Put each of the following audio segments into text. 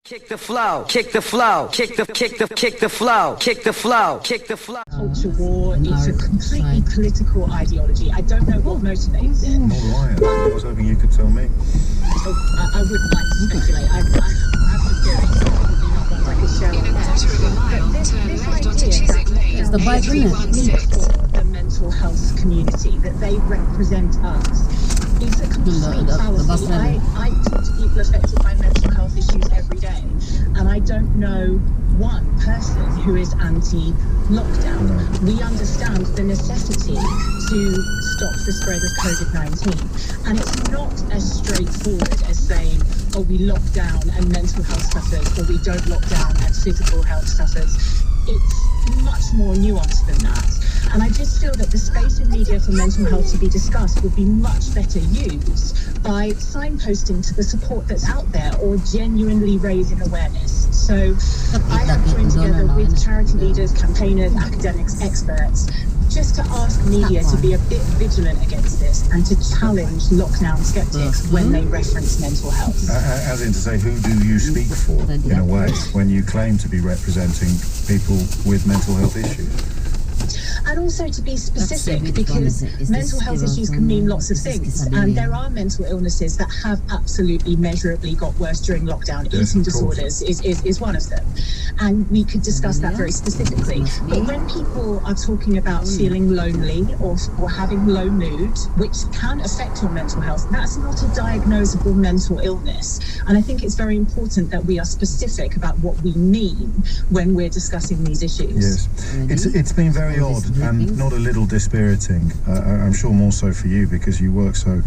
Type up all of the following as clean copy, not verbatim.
Kick the flow, kick the flow, kick the flow, kick the flow, kick the flow. Culture war, it's a completely political ideology. I don't know what motivates it. Nor do I. I was hoping you could tell me. I wouldn't like to speculate. I have to do it, so probably not one I could share on there. But this idea that It's the Bible, the mental health community, that they represent us, is a complete fallacy. I talk to people affected by mental health issues every day, and I don't know one person who is anti-lockdown. We understand the necessity to stop the spread of Covid-19, and it's not as straightforward as saying, oh, we lock down and mental health suffers, or we don't lock down and physical health suffers. It's much more nuanced than that. And I just feel that the space in media for mental health to be discussed would be much better used by signposting to the support that's out there or genuinely raising awareness. So I have joined together with charity leaders, campaigners, academics, experts, just to ask media to be a bit vigilant against this and to challenge lockdown skeptics when they reference mental health. As in to say, who do you speak for, in a way, when you claim to be representing people with mental health issues? And also to be specific, because mental health issues can mean lots of things, and there are mental illnesses that have absolutely measurably got worse during lockdown. Yes, Eating disorders is one of them, and we could discuss that very specifically. But when people are talking about feeling lonely or having low mood, which can affect your mental health, that's not a diagnosable mental illness. And I think it's very important that we are specific about what we mean when we're discussing these issues. Yes, it's been very odd and not a little dispiriting. I'm sure more so for you, because you work so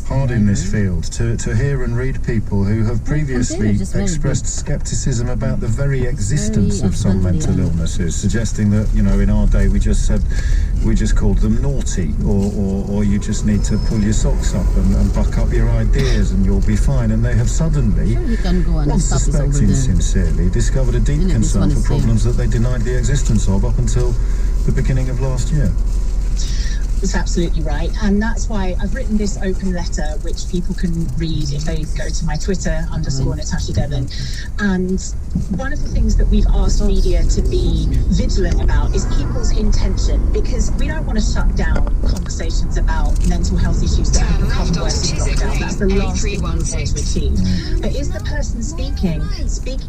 hard in this field, to hear and read people who have previously expressed skepticism about the very existence of some mental illnesses, suggesting that, you know, in our day we just called them naughty, or you just need to pull your socks up and buck up your ideas and you'll be fine. And they have suddenly, not suspecting sincerely, discovered a deep concern for problems that they denied the existence of up until the beginning of last year. That's absolutely right, and that's why I've written this open letter, which people can read if they go to my Twitter _Natasha Devon. And one of the things that we've asked media to be vigilant about is people's intention, because we don't want to shut down conversations about mental health issues that have become worse in lockdown. That's the last thing we want to achieve. But is the person speaking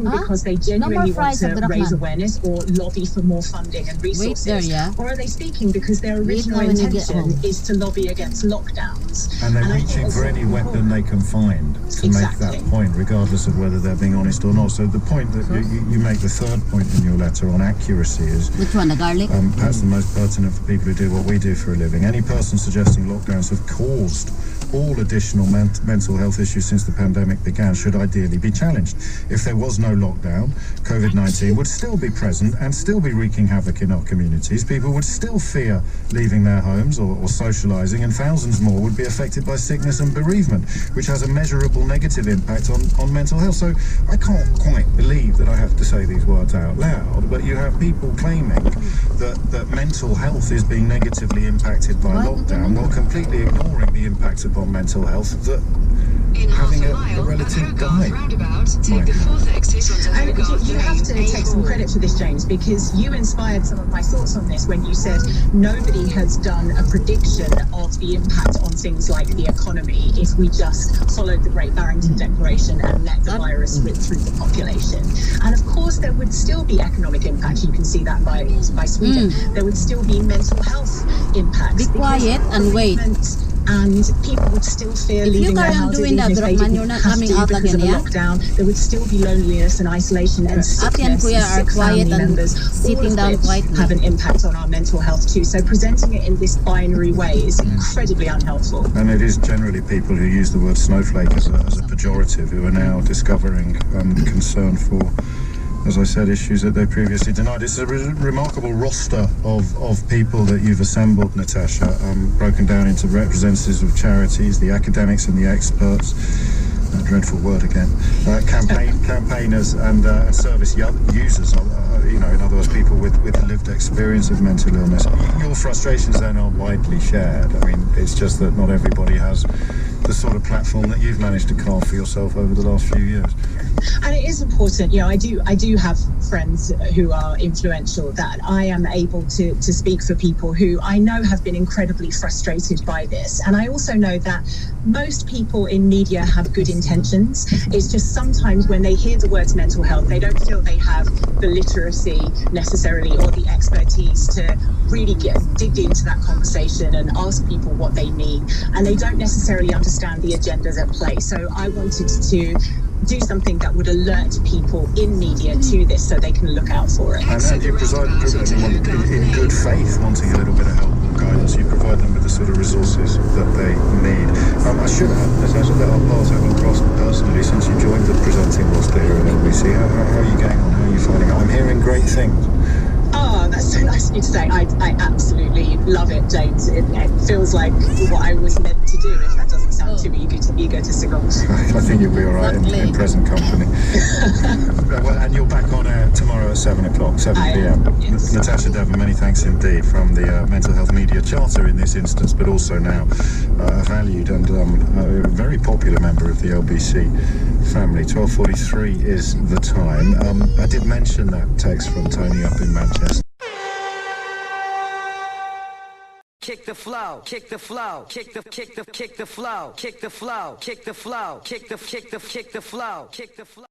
because they genuinely want to raise awareness or lobby for more funding and resources, or are they speaking because their original intention is to lobby against lockdowns? And they're reaching for any weapon they can find to make that point, regardless of whether they're being honest or not. So the point that you make, the third point in your letter on accuracy, is which one, the garlic? Perhaps the most pertinent for people who do what we do for a living. Any person suggesting lockdowns have caused all additional mental health issues since the pandemic began should ideally be challenged. If there was no lockdown, COVID-19 would still be present and still be wreaking havoc in our communities. People would still fear leaving their homes or socialising, and thousands more would be affected by sickness and bereavement, which has a measurable negative impact on mental health. So I can't quite believe that I have to say these words out loud, but you have people claiming that mental health is being negatively impacted by lockdown, while completely ignoring the impacts upon mental health that having a relative died. And you have to take some credit for this, James, because you inspired some of my thoughts on this when you said nobody has done a prediction of the impact on things like the economy if we just followed the Great Barrington Declaration and let the virus rip through the population. And of course there would still be economic impact. You can see that by Sweden. There would still be mental health impacts. Be quiet and wait. And people would still fear leaving their houses even if they didn't have to because of a lockdown. There would still be loneliness and isolation and sickness and sick family members, all of which have an impact on our mental health too. So presenting it in this binary way is incredibly unhelpful. And it is generally people who use the word snowflake as a pejorative who are now discovering concern for, as I said, issues that they previously denied. It's a remarkable roster of people that you've assembled, Natasha, broken down into representatives of charities, the academics and the experts, that dreadful word again, campaigners and service users, in other words, people with lived experience of mental illness. Your frustrations then are widely shared. I mean, it's just that not everybody has the sort of platform that you've managed to carve for yourself over the last few years. And it is important, I do have friends who are influential that I am able to speak for people who I know have been incredibly frustrated by this. And I also know that most people in media have good intentions. It's just sometimes when they hear the words mental health, they don't feel they have the literacy necessarily or the expertise to really dig into that conversation and ask people what they mean. And they don't necessarily understand the agendas at play. So I wanted to do something that would alert people in media to this so they can look out for it. And you provide in good faith, wanting a little bit of help and guidance. You provide them with the sort of resources that they need. I should add, as that our paths haven't crossed personally since you joined the presenting roster here at LBC. How are you getting on? How are you finding it? I'm hearing great things. Oh, that's so nice of you to say. I absolutely love it, James. It feels like what I was meant to do, if that doesn't sound too egotistical. I think you'll be all right in present company. Well, and you're back on air tomorrow at 7 o'clock, 7 p.m. Yes. Natasha Devon, many thanks indeed from the Mental Health Media Charter in this instance, but also now a valued and a very popular member of the LBC family. 12:43 is the time. I did mention that text from Tony up in Manchester. Kick the flow, kick the flow, kick the flow, kick the flow, kick the flow, kick the flow, kick the flow, kick the flow.